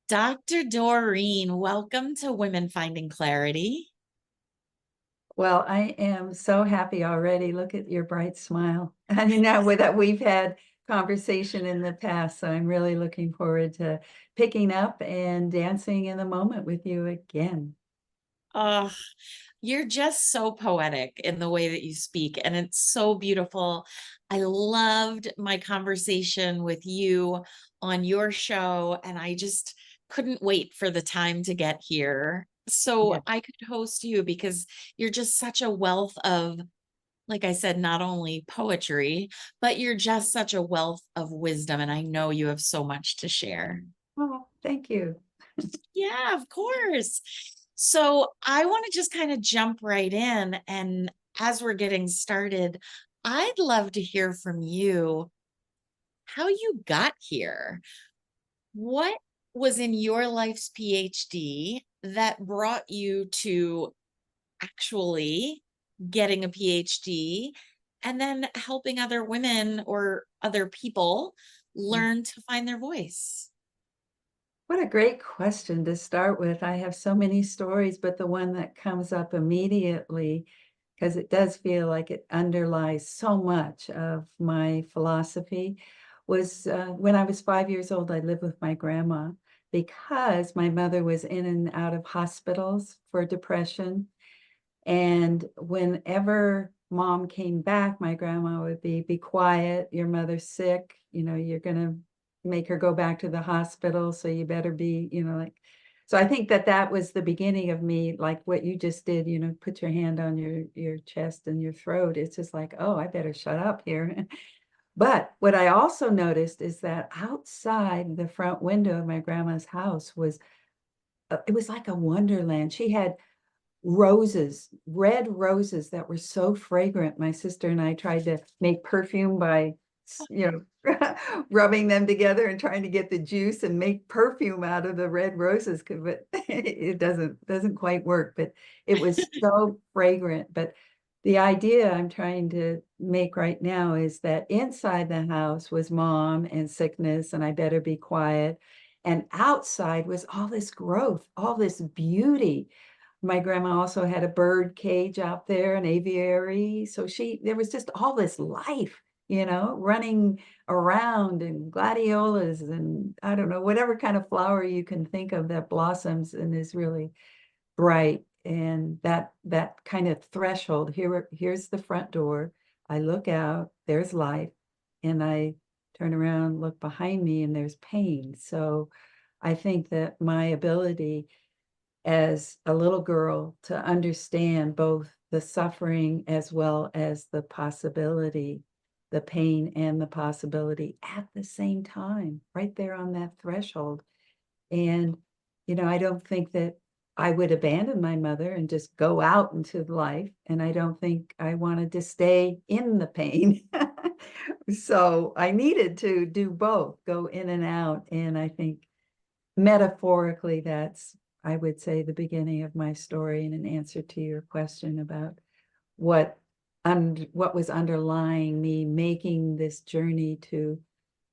Dr. Doreen, welcome to Women Finding Clarity. Well, I am so happy already. Look at your bright smile. And you know that we've had conversation in the past, so I'm really looking forward to picking up and dancing in the moment with you again. Oh, you're just so poetic in the way that you speak, and it's so beautiful. I loved my conversation with you on your show, and I just couldn't wait for the time to get here so Yeah. I could host you because you're just such a wealth of, like I said, not only poetry, but you're just such a wealth of wisdom. And I know you have so much to share. Oh, thank you. Yeah, of course. So I want to just kind of jump right in. And as we're getting started, I'd love to hear from you how you got here. What was in your life's PhD that brought you to actually getting a PhD and then helping other women or other people learn to find their voice? What a great question to start with. I have so many stories, but the one that comes up immediately, because it does feel like it underlies so much of my philosophy, was when I was 5 years old. I lived with my grandma because my mother was in and out of hospitals for depression. And whenever mom came back, my grandma would be quiet, your mother's sick, you're gonna make her go back to the hospital, so you better be, like. So I think that that was the beginning of me, like what you just did, put your hand on your chest and your throat. It's just like, oh, I better shut up here. But what I also noticed is that outside the front window of my grandma's house was, it was like a wonderland. She had roses, red roses that were so fragrant. My sister and I tried to make perfume by, rubbing them together and trying to get the juice and make perfume out of the red roses. But it doesn't quite work. But it was so fragrant. But the idea I'm trying to make right now is that inside the house was mom and sickness, and I better be quiet. And outside was all this growth, all this beauty. My grandma also had a bird cage out there, an aviary. So there was just all this life, running around, and gladiolas, and I don't know, whatever kind of flower you can think of that blossoms and is really bright. And that kind of threshold, here's the front door. I look out, there's life, and I turn around, look behind me, and there's pain. So I think that my ability as a little girl to understand both the suffering as well as the possibility, the pain and the possibility at the same time, right there on that threshold. And, I don't think that I would abandon my mother and just go out into life. And I don't think I wanted to stay in the pain. So I needed to do both, go in and out. And I think metaphorically, that's, I would say, the beginning of my story, and an answer to your question about what what was underlying me making this journey to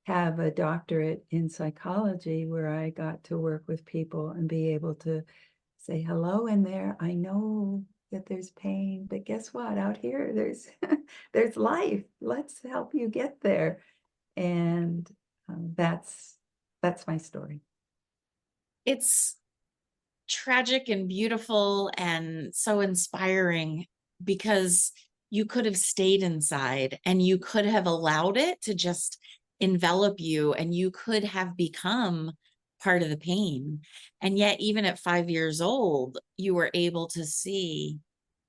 have a doctorate in psychology, where I got to work with people and be able to say, hello in there. I know that there's pain, but guess what? Out here, there's there's life. Let's help you get there. And that's my story. It's tragic and beautiful and so inspiring because you could have stayed inside and you could have allowed it to just envelop you and you could have become part of the pain. And yet, even at 5 years old, you were able to see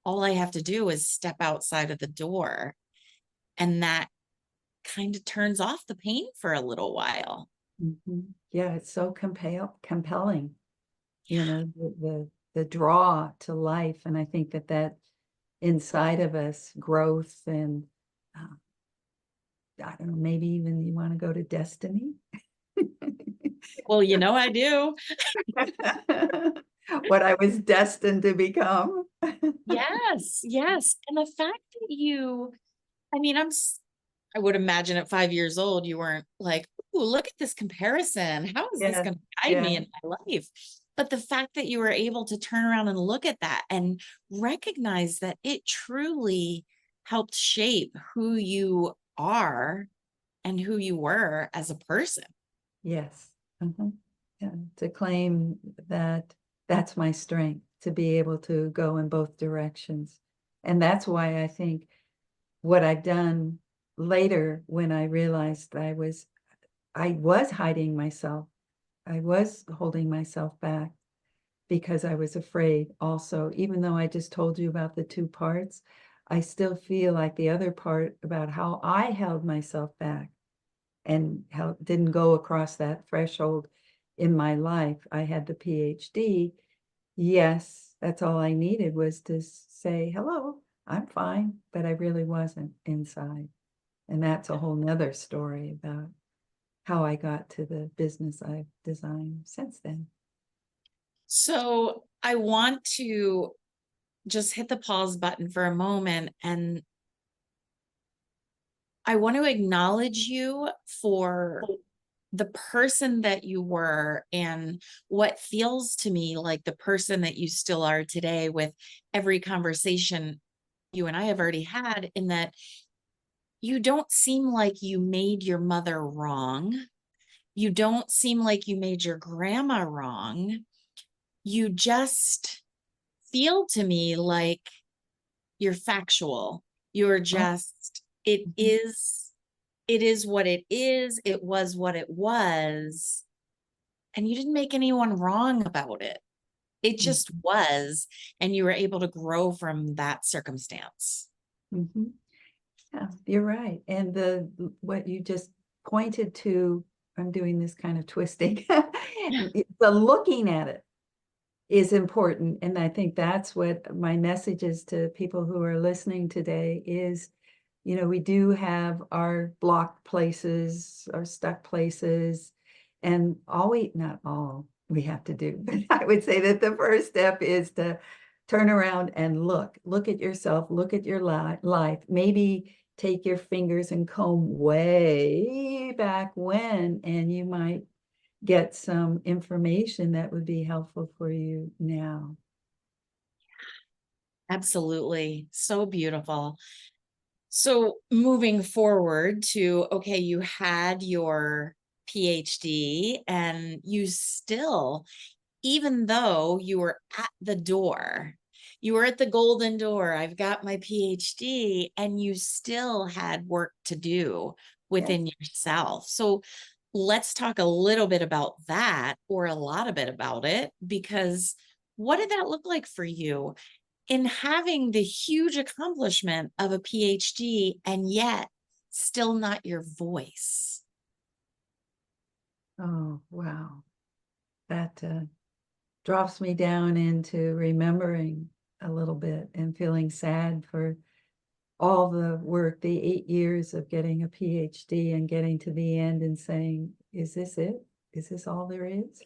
all I have to do is step outside of the door. And that kind of turns off the pain for a little while. Mhm. Yeah, it's so compelling, the draw to life. And I think that inside of us, growth and, uh, I don't know, maybe even you want to go to destiny. Well, I do. What I was destined to become. Yes, yes. And the fact that I mean, I would imagine at 5 years old, you weren't like, look at this comparison. How is this Yeah, going to guide yeah, me in my life? But the fact that you were able to turn around and look at that and recognize that it truly helped shape who you are and who you were as a person. yes. Yeah, to claim that that's my strength, to be able to go in both directions. And that's why I think what I've done later, when I realized I was hiding myself, I was holding myself back because I was afraid also, even though I just told you about the two parts, I still feel like the other part about how I held myself back and how didn't go across that threshold in my life. I had the PhD. Yes, that's all I needed was to say, hello, I'm fine, but I really wasn't inside. And that's a whole nother story about how I got to the business I've designed since then. So I want to just hit the pause button for a moment, and I want to acknowledge you for the person that you were and what feels to me like the person that you still are today with every conversation you and I have already had, in that you don't seem like you made your mother wrong. You don't seem like you made your grandma wrong. You just feel to me like you're factual. You're Oh, just, mhm, it is what it is. It was what it was. And you didn't make anyone wrong about it. It mhm, just was. And you were able to grow from that circumstance. mhm. Yeah, you're right. And the what you just pointed to, I'm doing this kind of twisting. The looking at it is important. And I think that's what my message is to people who are listening today is, we do have our blocked places, our stuck places, and not all we have to do, but I would say that the first step is to turn around and look at yourself, look at your life, maybe take your fingers and comb way back when, and you might get some information that would be helpful for you now. Absolutely. So beautiful. So moving forward to, okay, you had your PhD and you still, even though you were at the door, you were at the golden door, I've got my PhD, and you still had work to do Yes. within yourself. So let's talk a little bit about that, or a lot of bit about it, because what did that look like for you in having the huge accomplishment of a PhD and yet still not your voice? Oh, wow. That drops me down into remembering a little bit and feeling sad for all the work, the 8 years of getting a PhD and getting to the end and saying, is this it? Is this all there is?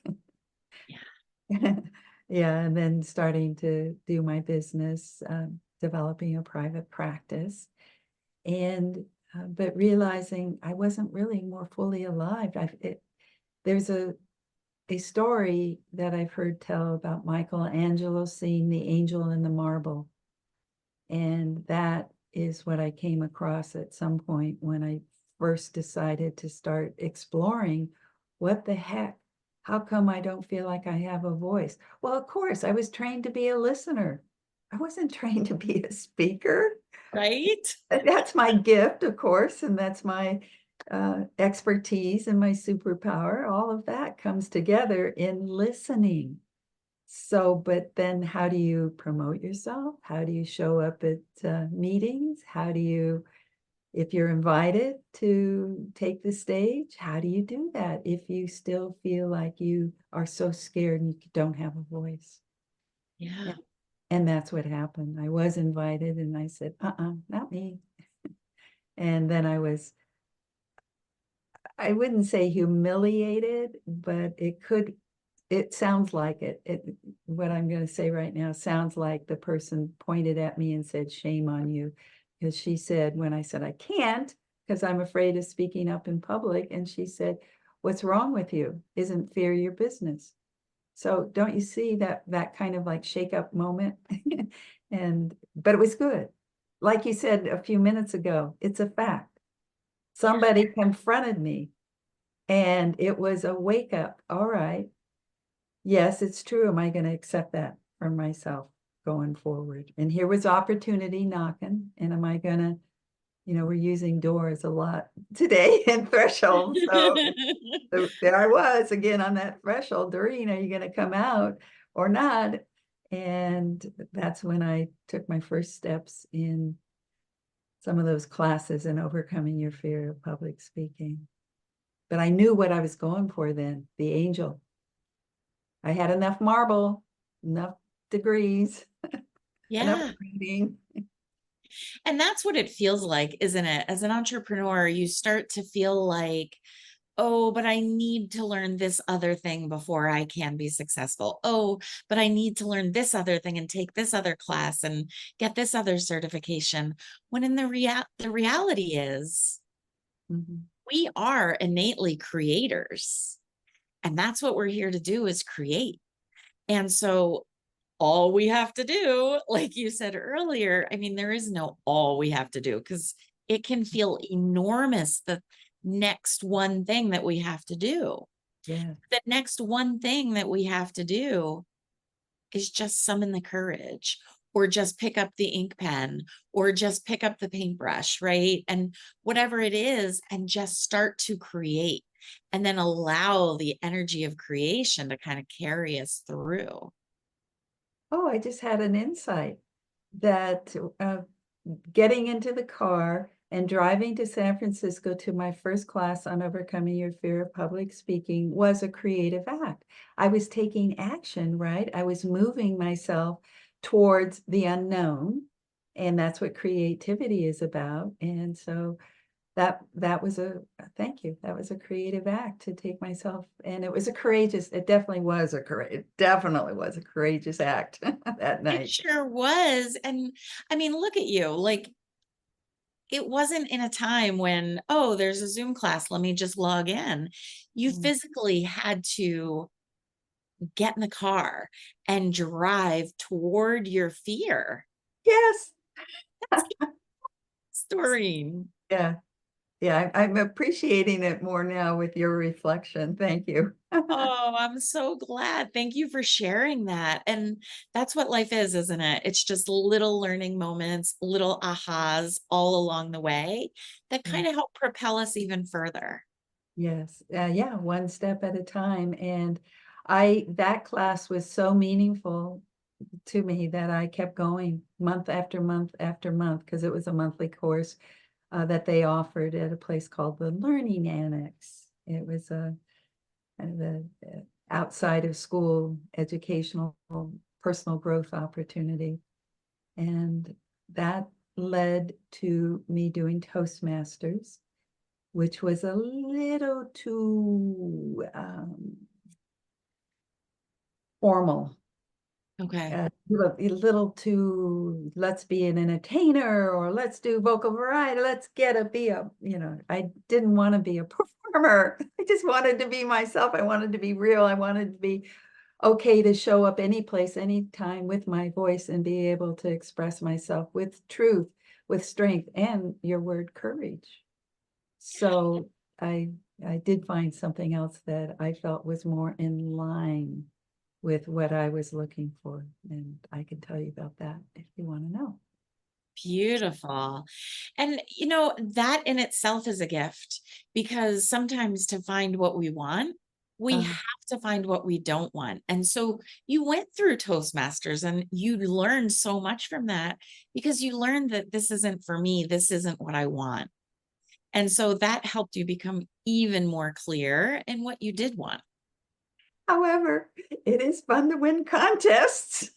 Yeah. Yeah, and then starting to do my business, developing a private practice, and but realizing I wasn't really more fully alive. There's a story that I've heard tell about Michelangelo seeing the angel in the marble. And that is what I came across at some point when I first decided to start exploring what the heck? How come I don't feel like I have a voice? Well, of course, I was trained to be a listener. I wasn't trained to be a speaker. Right? That's my gift, of course, and that's my expertise and my superpower. All of that comes together in listening. So, but then how do you promote yourself? How do you show up at meetings? How do you, if you're invited to take the stage, how do you do that if you still feel like you are so scared and you don't have a voice? Yeah. Yeah. And that's what happened. I was invited and I said, not me. And then I wouldn't say humiliated, but it sounds like what I'm going to say right now sounds like the person pointed at me and said, shame on you. Because she said, when I said, I can't, because I'm afraid of speaking up in public. And she said, What's wrong with you? Isn't fear your business? So don't you see that kind of like shake up moment? But it was good. Like you said a few minutes ago, it's a fact. Somebody confronted me and it was a wake up. All right. Yes, it's true. Am I going to accept that for myself going forward? And here was opportunity knocking. And am I going to, we're using doors a lot today and thresholds. So there I was again on that threshold. Doreen, are you going to come out or not? And that's when I took my first steps in some of those classes in overcoming your fear of public speaking. But I knew what I was going for then, the angel. I had enough marble, enough degrees, enough Yeah. reading. And that's what it feels like, isn't it? As an entrepreneur, you start to feel like, oh, but I need to learn this other thing before I can be successful. Oh, but I need to learn this other thing and take this other class and get this other certification. When in the reality is, we are innately creators. And that's what we're here to do, is create. And so all we have to do, like you said earlier, I mean, there is no all we have to do, because it can feel enormous, the next one thing that we have to do. Yeah. The next one thing that we have to do is just summon the courage, or just pick up the ink pen, or just pick up the paintbrush, right? And whatever it is, and just start to create, and then allow the energy of creation to kind of carry us through. Oh, I just had an insight that getting into the car and driving to San Francisco to my first class on overcoming your fear of public speaking was a creative act. I was taking action, right? I was moving myself towards the unknown, and that's what creativity is about. And so that was a thank you. That was a creative act to take myself, and it was a courageous, it definitely was a courageous act that It night. sure was. And I mean, look at you. Like, it wasn't in a time when, oh, there's a Zoom class, let me just log in. You Mm. physically had to get in the car and drive toward your fear. Yes. That's story. Yeah. Yeah, I'm appreciating it more now with your reflection. Thank you. Oh, I'm so glad. Thank you for sharing that. And that's what life is, isn't it? It's just little learning moments, little ahas all along the way that Yeah. kind of help propel us even further. Yes. Yeah, one step at a time. And that class was so meaningful to me that I kept going month after month after month, because it was a monthly course that they offered at a place called the Learning Annex. It was a kind of a outside of school educational personal growth opportunity. And that led to me doing Toastmasters, which was a little too formal, Okay. a little too, let's be an entertainer, or let's do vocal variety, let's be I didn't want to be a performer. I just wanted to be myself. I wanted to be real. I wanted to be okay to show up any place, anytime with my voice and be able to express myself with truth, with strength, and your word, courage. So I I did find something else that I felt was more in line with what I was looking for. And I can tell you about that if you want to know. Beautiful. And, that in itself is a gift, because sometimes to find what we want, we Uh, have to find what we don't want. And so you went through Toastmasters and you learned so much from that, because you learned that this isn't for me, this isn't what I want. And so that helped you become even more clear in what you did want. However, it is fun to win contests.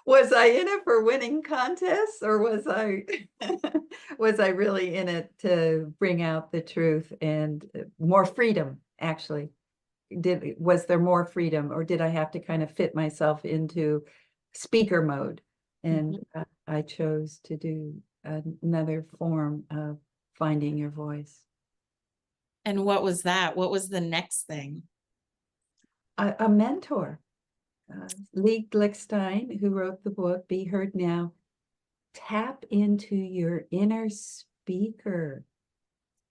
Was I in it for winning contests, or was I was I really in it to bring out the truth and more freedom, actually? Was there more freedom, or did I have to kind of fit myself into speaker mode? And Mhm. I chose to do another form of finding your voice. And what was that? What was the next thing? A mentor, Lee Glickstein, who wrote the book, Be Heard Now, tap into your inner speaker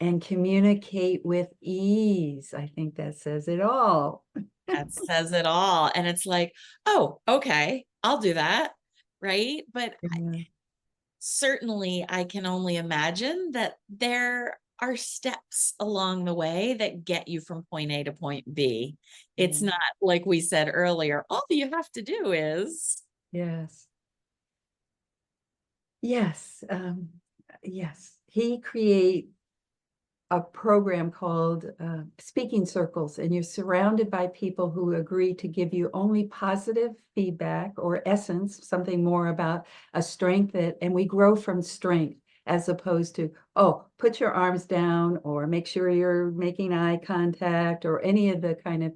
and communicate with ease. I think that says it all. That says it all. And it's like, oh, okay, I'll do that. Right. But Yeah. certainly I can only imagine that there are steps along the way that get you from point A to point B. It's Yeah. not like we said earlier, all you have to do is. Yes. Yes. Yes. He create a program called Speaking Circles, and you're surrounded by people who agree to give you only positive feedback or essence, something more about a strength that, and we grow from strength as opposed to, oh, put your arms down or make sure you're making eye contact or any of the kind of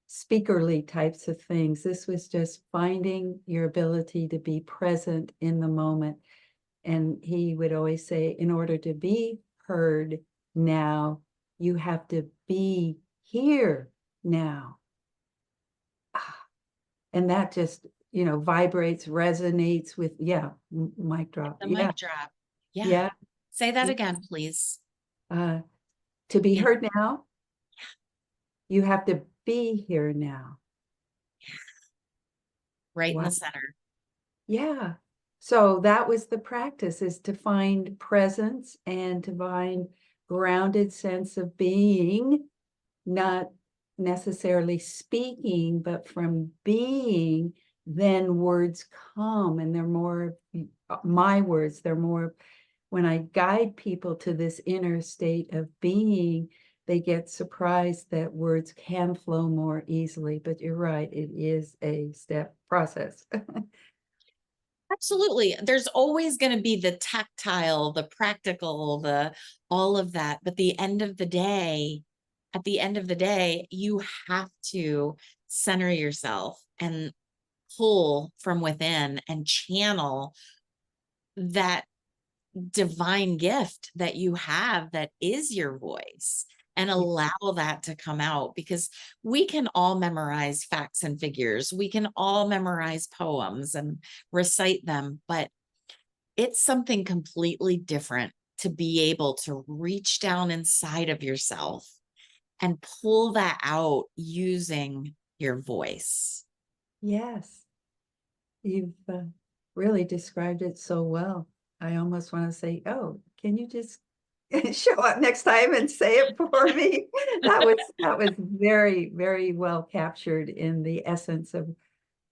speakerly types of things. This was just finding your ability to be present in the moment. And he would always say, in order to be heard now, you have to be here now. And that just, vibrates, resonates with, yeah, mic drop. The Yeah, mic drop. Yeah. yeah. Say that Yeah. again, please. To be Yeah. heard now, you have to be here now. Right in Wow. the center. Yeah. So that was the practice, is to find presence and to find grounded sense of being, not necessarily speaking, but from being, then words come, and they're more my words. They're more, when I guide people to this inner state of being, they get surprised that words can flow more easily. But you're right, it is a step process. Absolutely. There's always going to be the tactile, the practical, the all of that. But at the end of the day, you have to center yourself and pull from within and channel that divine gift that you have that is your voice and allow that to come out, because we can all memorize facts and figures. We can all memorize poems and recite them, but it's something completely different to be able to reach down inside of yourself and pull that out using your voice. Yes, you've really described it so well. I almost want to say, oh, can you just show up next time and say it for me? That was very, very well captured in the essence of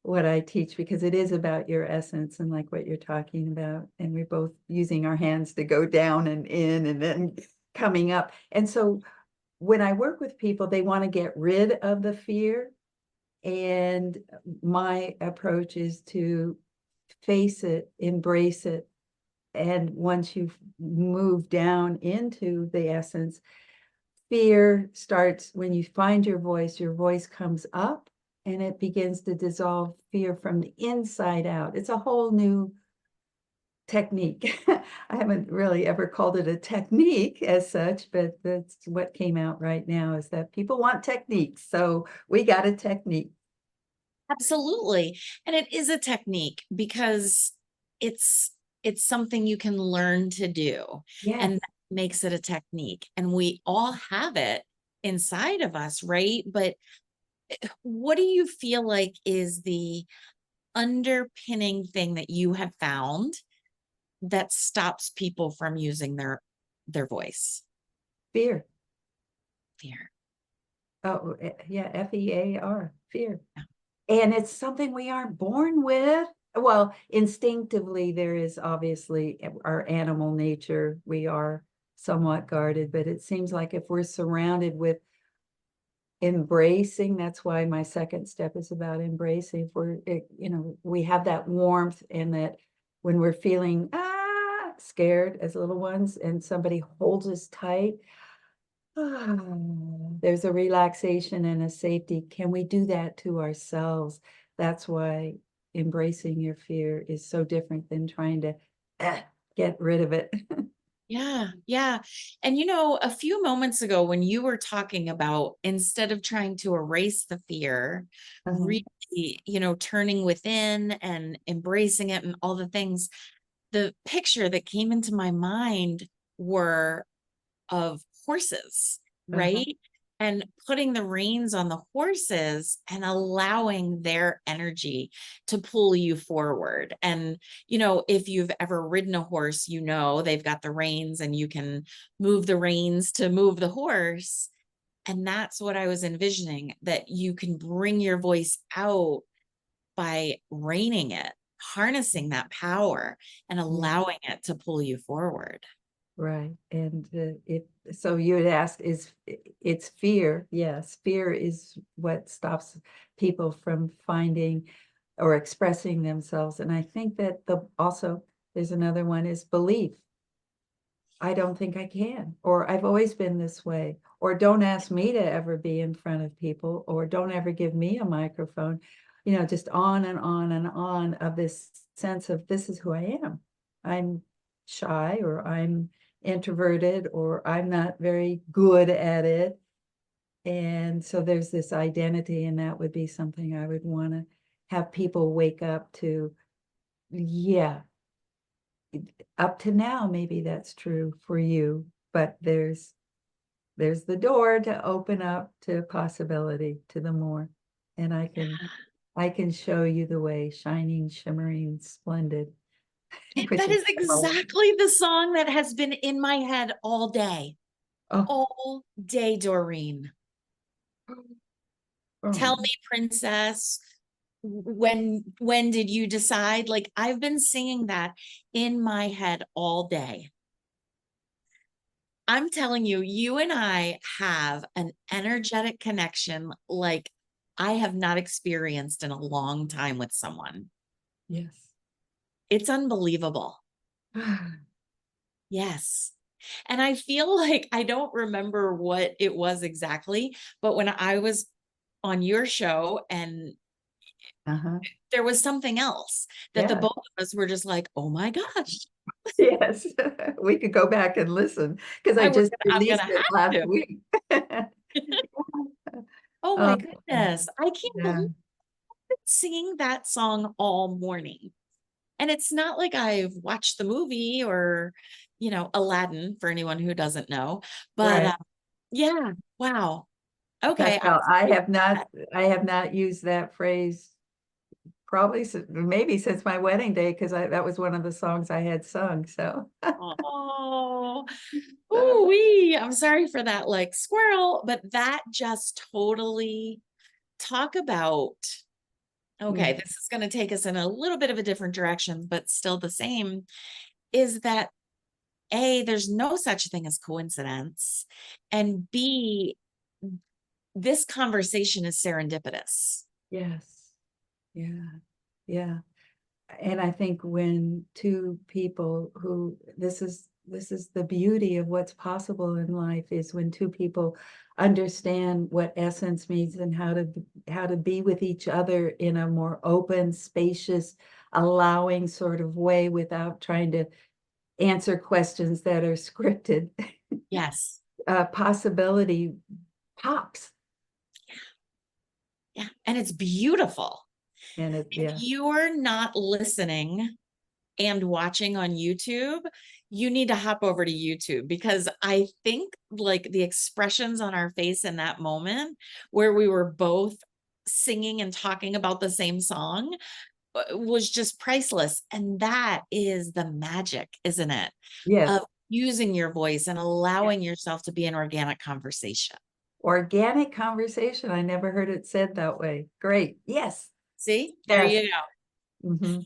what I teach, because it is about your essence and like what you're talking about. And we're both using our hands to go down and in and then coming up. And so when I work with people, they want to get rid of the fear. And my approach is to face it, embrace it. And once you've moved down into the essence, fear starts, when you find your voice comes up and it begins to dissolve fear from the inside out. It's a whole new technique. I haven't really ever called it a technique as such, but that's what came out right now, is that people want techniques. So we got a technique. Absolutely. And it is a technique because it's it's something you can learn to do, and Yes. that makes it a technique. And we all have it inside of us, right? But what do you feel like is the underpinning thing that you have found that stops people from using their voice? Fear. Fear. Oh, yeah, F-E-A-R, fear. And it's something we aren't born with. Well, instinctively, there is obviously our animal nature. We are somewhat guarded, but it seems like if we're surrounded with embracing, that's why my second step is about embracing. If we're, we have that warmth, and that when we're feeling scared as little ones and somebody holds us tight, there's a relaxation and a safety. Can we do that to ourselves? That's why embracing your fear is so different than trying to get rid of it. Yeah, yeah. And a few moments ago when you were talking about instead of trying to erase the fear, Uh-huh, really, turning within and embracing it and all the things, the picture that came into my mind were of horses, uh-huh, right? And putting the reins on the horses and allowing their energy to pull you forward. And, if you've ever ridden a horse, they've got the reins and you can move the reins to move the horse. And that's what I was envisioning, that you can bring your voice out by reining it, harnessing that power and yeah, allowing it to pull you forward. right. And so you would ask, it's fear? Yes, fear is what stops people from finding or expressing themselves. And I think that also there's another one is belief. I don't think I can, or I've always been this way, or don't ask me to ever be in front of people, or don't ever give me a microphone, just on and on and on of this sense of this is who I am. I'm shy, or I'm introverted, or I'm not very good at it. And so there's this identity, and that would be something I would want to have people wake up to. Yeah, up to now, maybe that's true for you, but there's the door to open up to possibility, to the more. And I can show you the way, shining, shimmering, splendid, which That is is oh, exactly the song that has been in my head oh, all day, Doreen. Tell oh, me, princess, when did you decide? Like, I've been singing that in my head all day. I'm telling you, you and I have an energetic connection like I have not experienced in a long time with someone. yes. It's unbelievable. Yes. And I feel like I don't remember what it was exactly, but when I was on your show and Uh-huh. there was something else that the Yeah, both of us were just like, oh my gosh, yes. We could go back and listen because I I just I'm released gonna it last have to. week. Oh my Oh, goodness. I can't yeah, believe it, singing that song all morning. And it's not like I've watched the movie or, Aladdin for anyone who doesn't know, but right. yeah, wow. Okay. That's how I have not used that phrase probably maybe since my wedding day because that was one of the songs I had sung. So, Oh, uh, ooh wee. I'm sorry for that, like squirrel, but that just totally talk about. Okay, mm, this is going to take us in a little bit of a different direction, but still the same. Is that A, there's no such thing as coincidence, and B, this conversation is serendipitous. yes, yeah, yeah. And I think when two people who this is the beauty of what's possible in life is when two people understand what essence means and how to be with each other in a more open, spacious, allowing sort of way without trying to answer questions that are scripted. Yes. Possibility pops, Yeah. And it's beautiful. and If yeah, you're not listening and watching on YouTube, you need to hop over to YouTube because I think like the expressions on our face in that moment where we were both singing and talking about the same song was just priceless. And that is the magic, isn't it? yes. Of using your voice and allowing yourself to be an organic conversation. Organic conversation. I never heard it said that way. Great. Yes. See, there Yes. you Hmm. go.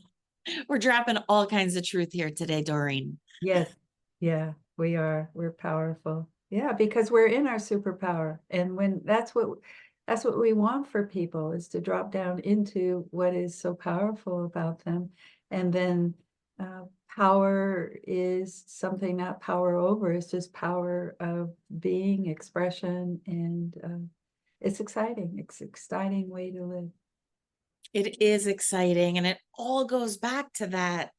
We're dropping all kinds of truth here today, Doreen. Yes. Yeah, we are. We're powerful. Yeah, because we're in our superpower. And when that's what we want for people is to drop down into what is so powerful about them. And then power is something not power over, it's just power of being, expression, and it's exciting. It's an exciting way to live. It is exciting. And it all goes back to that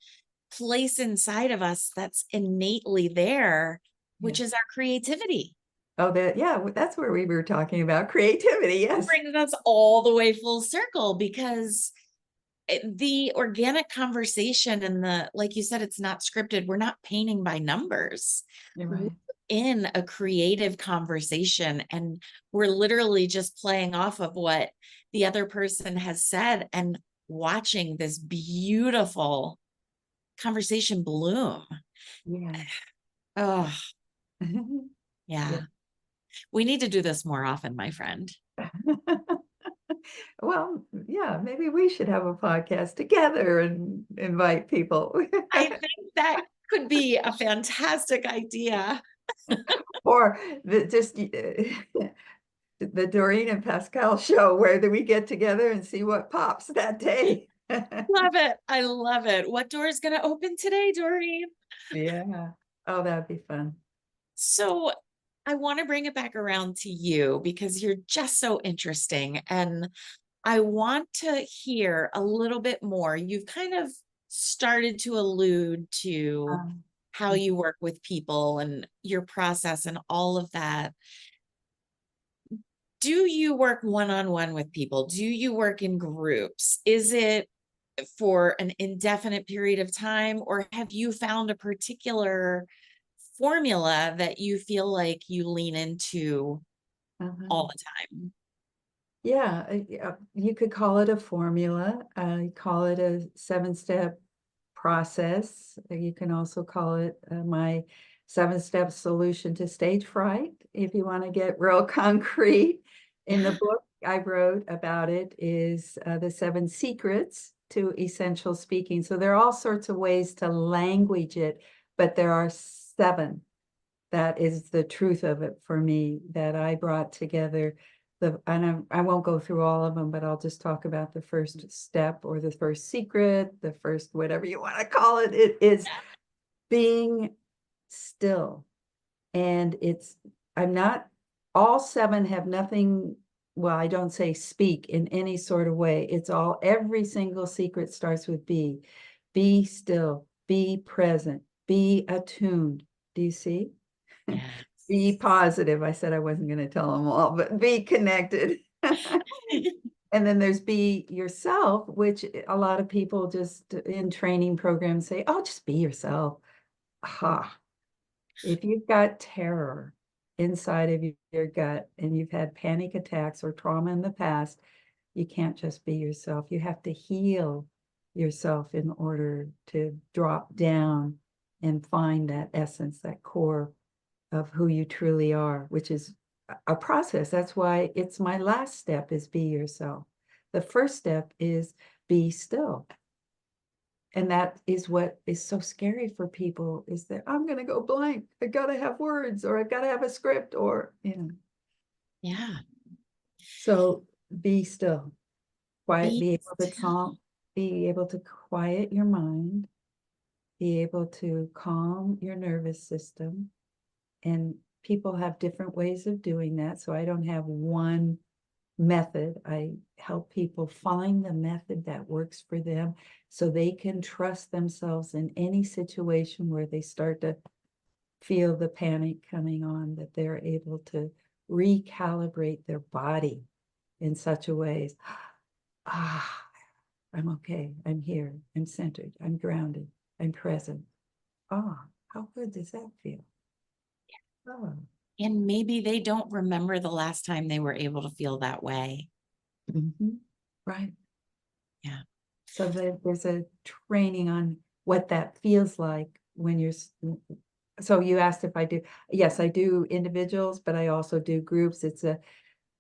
place inside of us that's innately there, Yeah. which is our creativity. Oh, that's where we were talking about creativity. Yes. Brings us all the way full circle because the organic conversation and like you said, it's not scripted. We're not painting by numbers. You're We're right. in a creative conversation and we're literally just playing off of what the other person has said and watching this beautiful conversation bloom. Yeah. Oh, Yeah. yeah. We need to do this more often, my friend. Well, yeah, maybe we should have a podcast together and invite people. I think that could be a fantastic idea. Or just the Doreen and Pascal show where we get together and see what pops that day. Love it. I love it. What door is going to open today, Doreen? Yeah. Oh, that'd be fun. So I want to bring it back around to you because you're just so interesting. And I want to hear a little bit more. You've kind of started to allude to Um, how you work with people and your process and all of that. Do you work one-on-one with people? Do you work in groups? Is it for an indefinite period of time, or have you found a particular formula that you feel like you lean into uh-huh. all the time? Yeah, you could call it a formula. Call it a 7-step process. You can also call it my 7-step solution to stage fright. If you want to get real concrete, in the Yeah. book I wrote about it is the 7 secrets to essential speaking. So there are all sorts of ways to language it, but there are 7. That is the truth of it for me that I brought together. And I won't go through all of them, but I'll just talk about the first step or the first secret, the first whatever you want to call it. It is being still. And I'm not, all 7 have nothing, well, I don't say speak in any sort of way. It's all, every single secret starts with be. Be still, be present, be attuned. Do you see? Yes. Be positive. I said I wasn't going to tell them all, but be connected. And then there's be yourself, which a lot of people just in training programs say, oh, just be yourself. Aha. If you've got terror inside of your gut and you've had panic attacks or trauma in the past, you can't just be yourself. You have to heal yourself in order to drop down and find that essence, that core of who you truly are, which is a process. That's why it's my last step is be yourself. The first step is be still. And that is what is so scary for people is that I'm going to go blank. I got to have words or I've got to have a script or, Yeah. So be still, quiet, Be be able to still. calm, be able to quiet your mind, be able to calm your nervous system. And people have different ways of doing that. So I don't have one method. I help people find the method that works for them so they can trust themselves in any situation where they start to feel the panic coming on, that they're able to recalibrate their body in such a way, ah, I'm okay, I'm here, I'm centered, I'm grounded, I'm present. Ah, how good does that feel? Oh. And maybe they don't remember the last time they were able to feel that way. Mhm. Right. Yeah. So there's a training on what that feels like when so you asked if I do. Yes, I do individuals, but I also do groups. It's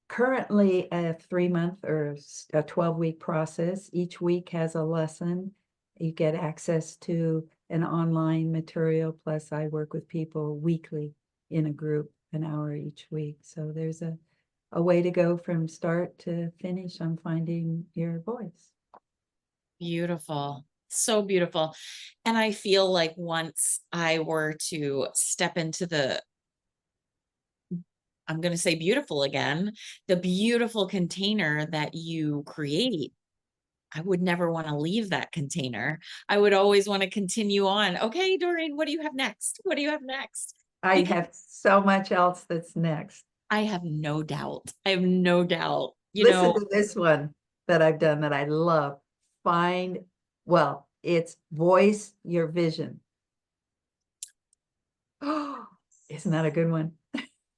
currently a 3-month or a 12-week process. Each week has a lesson. You get access to an online material, plus I work with people weekly in a group, an hour each week. So there's a way to go from start to finish on finding your voice. Beautiful. So beautiful. And I feel like once I were to step into I'm going to say beautiful again, the beautiful container that you create, I would never want to leave that container. I would always want to continue on. Okay, Doreen, what do you have next? What do you have next? I Because have so much else that's next. I have no doubt. I have no doubt. You Listen know, to this one that I've done that I love. Find, well, it's voice your vision. Oh, isn't that a good one?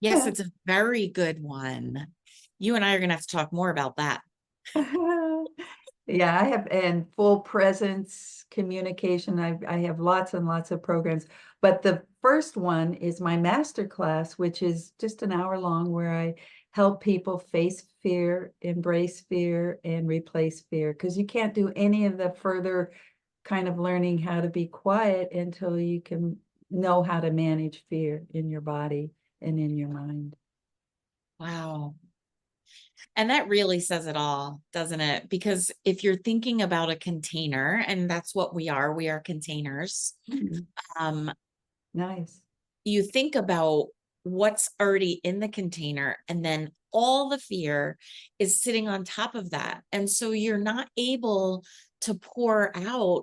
yes, it's a very good one. You and I are going to have to talk more about that. Yeah, I have, and full presence communication. I have lots and lots of programs, but the first one is my master class, which is just an hour long, where I help people face fear, embrace fear, and replace fear. Because you can't do any of the further kind of learning how to be quiet until you can know how to manage fear in your body and in your mind. Wow. And that really says it all, doesn't it? Because if you're thinking about a container, and that's what we are containers. Mhm. Um, Nice. you think about what's already in the container, and then all the fear is sitting on top of that. And so you're not able to pour out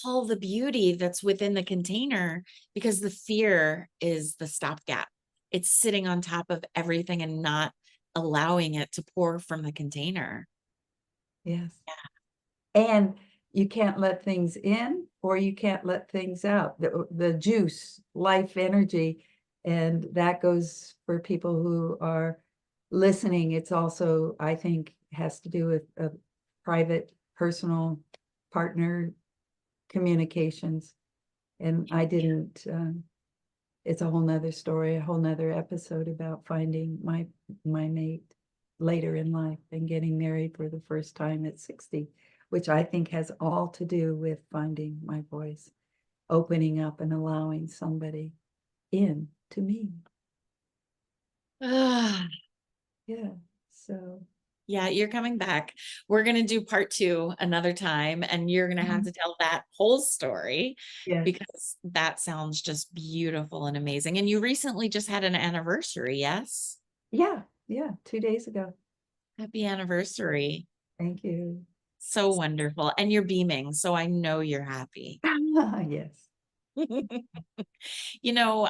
all the beauty that's within the container because the fear is the stopgap. It's sitting on top of everything and not allowing it to pour from the container. Yes. And you can't let things in or you can't let things out. The juice, life energy, and that goes for people who are listening. It's also, I think, has to do with private, personal partner communications. And I didn't, it's a whole nother story, a whole nother episode about finding my mate later in life and getting married for the first time at 60, which I think has all to do with finding my voice, opening up and allowing somebody in to me. Ah, Yeah. So yeah, you're coming back. We're going to do part two another time, and you're going to have mhm. to tell that whole story Yes. because that sounds just beautiful and amazing. And you recently just had an anniversary, yes? Yeah. Yeah. 2 days ago. Happy anniversary. Thank you. So wonderful. And you're beaming, so I know you're happy. Yes. You know,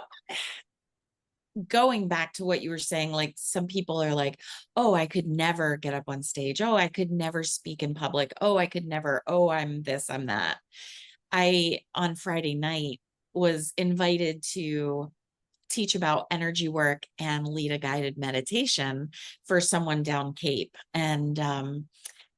going back to what you were saying, like some people are like, oh, I could never get up on stage. Oh, I could never speak in public. Oh, I could never. Oh, I'm this, I'm that. I, on Friday night, was invited to teach about energy work and lead a guided meditation for someone down Cape. And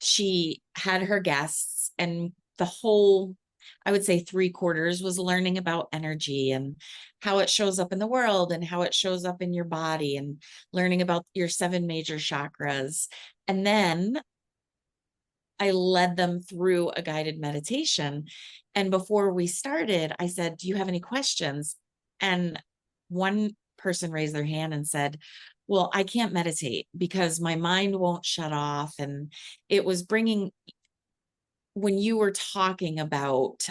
she had her guests, and the whole, I would say three-quarters was learning about energy and how it shows up in the world and how it shows up in your body and learning about your seven major chakras. And then I led them through a guided meditation. And before we started, I said, do you have any questions? And one person raised their hand and said, well, I can't meditate because my mind won't shut off. And it was bringing, when you were talking about,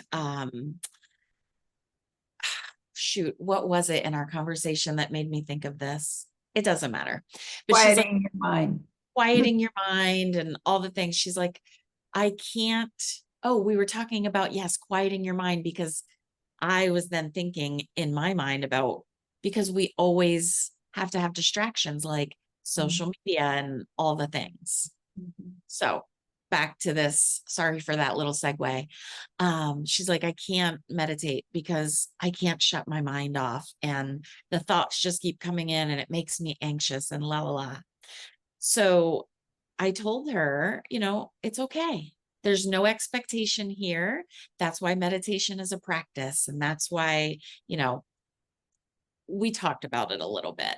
shoot, what was it in our conversation that made me think of this? It doesn't matter. But she's like, Quieting your mind. quieting your mind and all the things. She's like, I can't. Oh, we were talking about, yes, quieting your mind, because I was then thinking in my mind about, because we always have to have distractions like social media and all the things. Mhm. So back to this, sorry for that little segue. She's like, I can't meditate because I can't shut my mind off. And the thoughts just keep coming in and it makes me anxious and la la la. So I told her, it's okay. There's no expectation here. That's why meditation is a practice. And that's why, you know, we talked about it a little bit.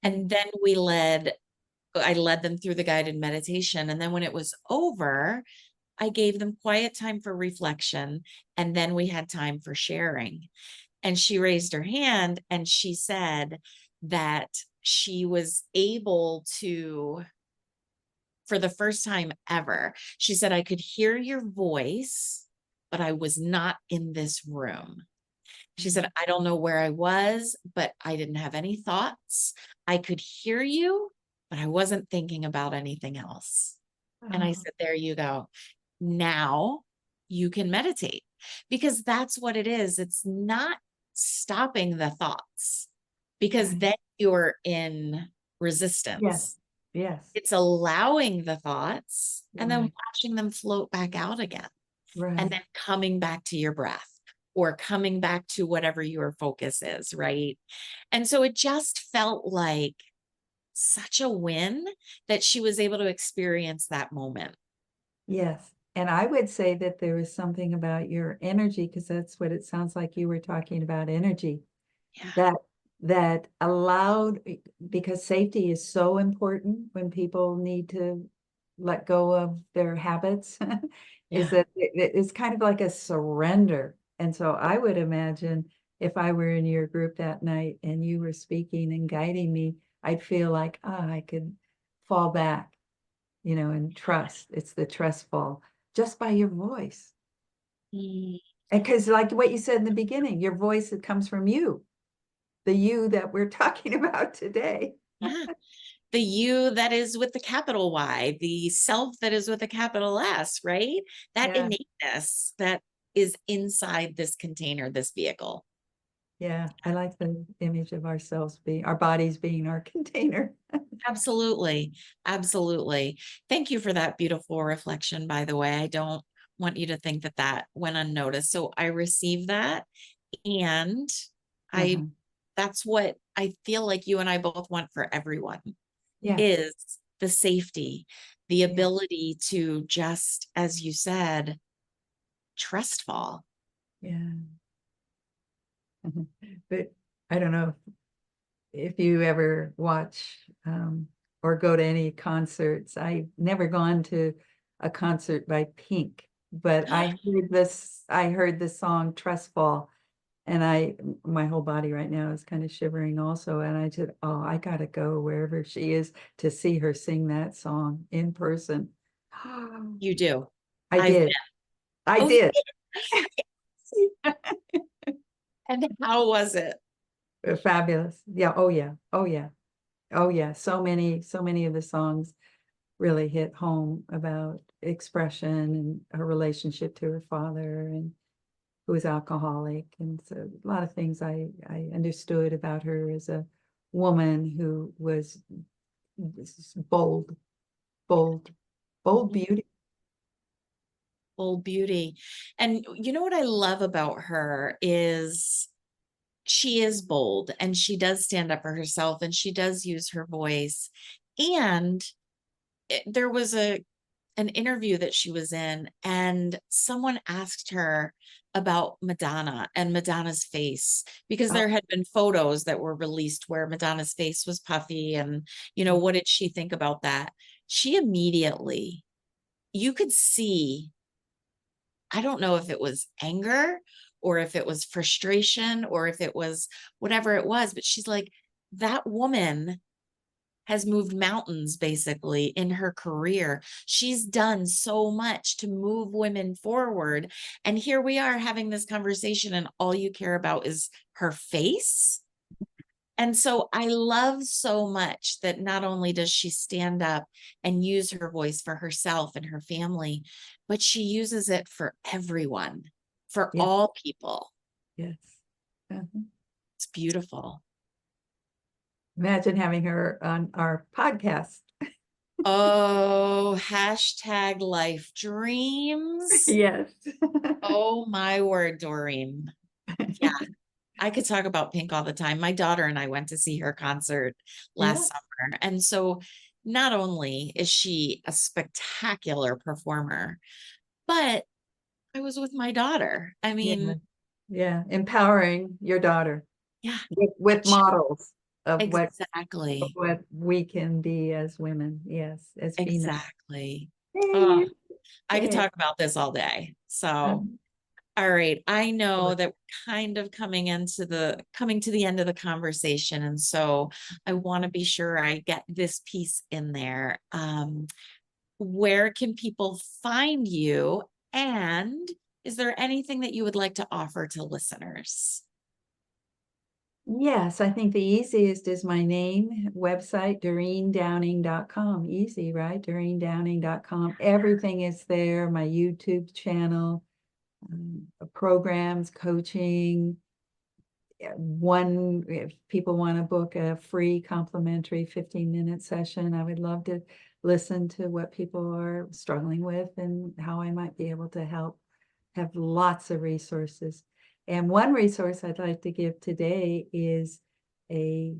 And then I led them through the guided meditation. And then when it was over, I gave them quiet time for reflection. And then we had time for sharing. And she raised her hand and she said that she was able to, for the first time ever, she said, I could hear your voice, but I was not in this room. She said, I don't know where I was, but I didn't have any thoughts. I could hear you, but I wasn't thinking about anything else. And I Oh, said, there you go. now you can meditate, because that's what it is. It's not stopping the thoughts, because Right. then you're in Yes. resistance. Yes. It's allowing the thoughts and then Right. watching them float back out again, and Right. then coming back to your breath, or coming back to whatever your focus is, right? And so it just felt like such a win that she was able to experience that moment. Yes. And I would say that there was something about your energy, because that's what it sounds like you were talking about, energy, Yeah. that that allowed, because safety is so important when people need to let go of their habits, is Yeah. that it's kind of like a surrender. And so I would imagine if I were in your group that night and you were speaking and guiding me, I'd feel like, ah, I could fall back, and trust. It's the trust fall just by your voice. Mm, And because like what you said in the beginning, your voice, it comes from you, the you that we're talking about today. yeah. The you that is with the capital Y, the self that is with a capital S, right? That Yeah, innateness that is inside this container, this vehicle. yeah. I like the image of ourselves being, our bodies being our container. Absolutely. Absolutely. Thank you for that beautiful reflection, by the way. I don't want you to think that that went unnoticed. So I received that. And I, Uh-huh. that's what I feel like you and I both want for everyone, Yes. is the safety, the Yeah. ability to just, as you said, trust fall. Yeah. But I don't know if you ever watch or go to any concerts. I've never gone to a concert by Pink, but I heard the song Trust Fall, and my whole body right now is kind of shivering also. And I said, oh, I gotta go wherever she is to see her sing that song in person. You do. I I've did. been. I Oh, did. and how was it? Fabulous. Yeah. Oh yeah. Oh yeah. Oh yeah. So many of the songs really hit home about expression and her relationship to her father, and who was alcoholic. And so a lot of things I understood about her as a woman who was bold, bold, bold Mhm. beauty. Full beauty. And you know what I love about her is she is bold, and she does stand up for herself, and she does use her voice. And there was an interview that she was in, and someone asked her about Madonna and Madonna's face, because Oh, there had been photos that were released where Madonna's face was puffy, and what did she think about that? She immediately, you could see, I don't know if it was anger or if it was frustration or if it was whatever it was, but she's like, that woman has moved mountains basically in her career. She's done so much to move women forward. And here we are having this conversation, and all you care about is her face. And so I love so much that not only does she stand up and use her voice for herself and her family, but she uses it for everyone, for yeah, all people. yes. Uh-huh. It's beautiful. Imagine having her on our podcast. Oh, hashtag life dreams. Yes. Oh my word, Doreen. Yeah, I could talk about Pink all the time. My daughter and I went to see her concert Yeah. last summer. And so not only is she a spectacular performer, but I was with my daughter. I Yeah. mean, Yeah. Empowering your daughter yeah, with models of exactly. what we can be as women. Yes, as females. Exactly. Oh, Hey, I could hey. talk about this all day. So, Um, all right. I know that we're kind of coming to the end of the conversation. And so I want to be sure I get this piece in there. Where can people find you? And is there anything that you would like to offer to listeners? Yes, I think the easiest is my name, website, DoreenDowning.com. Easy, right? DoreenDowning.com. Everything is there. My YouTube channel, programs, coaching. If people want to book a free complimentary 15-minute session, I would love to listen to what people are struggling with and how I might be able to help. Have lots of resources. And one resource I'd like to give today is a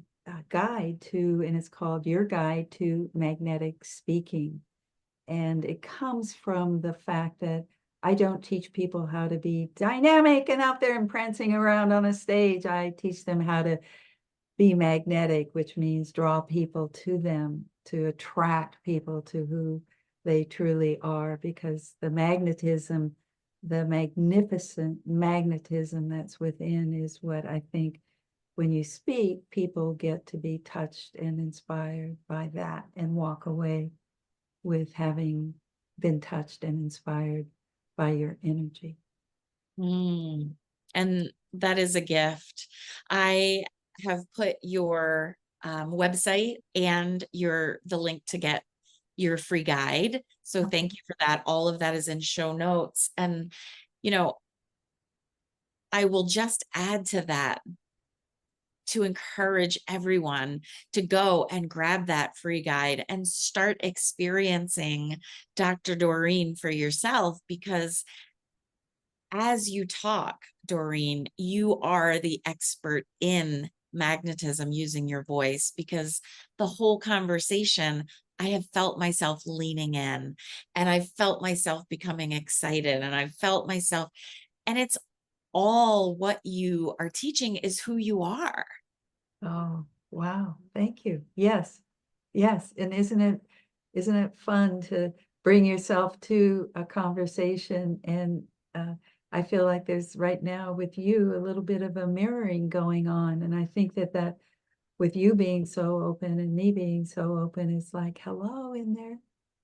guide to, and it's called Your Guide to Magnetic Speaking. And it comes from the fact that I don't teach people how to be dynamic and out there and prancing around on a stage. I teach them how to be magnetic, which means draw people to them, to attract people to who they truly are, because the magnetism, the magnificent magnetism that's within is what I think when you speak, people get to be touched and inspired by that and walk away with having been touched and inspired by your energy. Mm. And that is a gift. I have put your website and the link to get your free guide. So thank you for that. All of that is in show notes. And, you know, I will just add to that to encourage everyone to go and grab that free guide and start experiencing Dr. Doreen for yourself, because as you talk, Doreen, you are the expert in magnetism using your voice, because the whole conversation, I have felt myself leaning in, and I felt myself becoming excited, and I felt myself, and it's all what you are teaching is who you are. Oh, wow. Thank you. Yes. Yes. And isn't it fun to bring yourself to a conversation? And I feel like there's right now with you a little bit of a mirroring going on. And I think that with you being so open and me being so open, it's like, hello in there.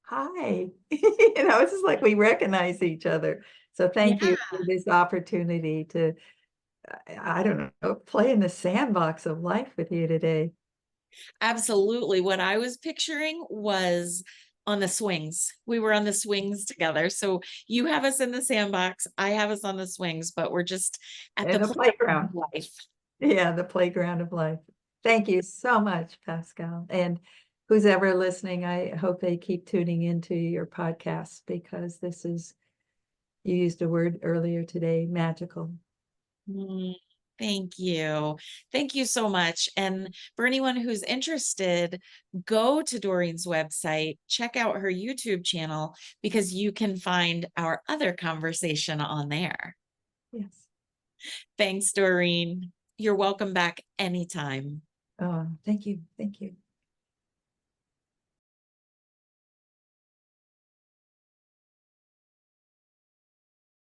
Hi. It's just like we recognize each other. So Yeah, thank you for this opportunity to I don't know, play in the sandbox of life with you today. absolutely. What I was picturing was on the swings. We were on the swings together. So you have us in the sandbox, I have us on the swings, but we're just at In the the playground playground. of life. Yeah, the playground of life. Thank you so much, Pascal. And who's ever listening, I hope they keep tuning into your podcast, because this is, you used a word earlier today, magical. Mm, thank you. Thank you so much. And for anyone who's interested, go to Doreen's website, check out her YouTube channel, because you can find our other conversation on there. Yes. Thanks, Doreen. You're welcome back anytime. Oh, thank you. Thank you.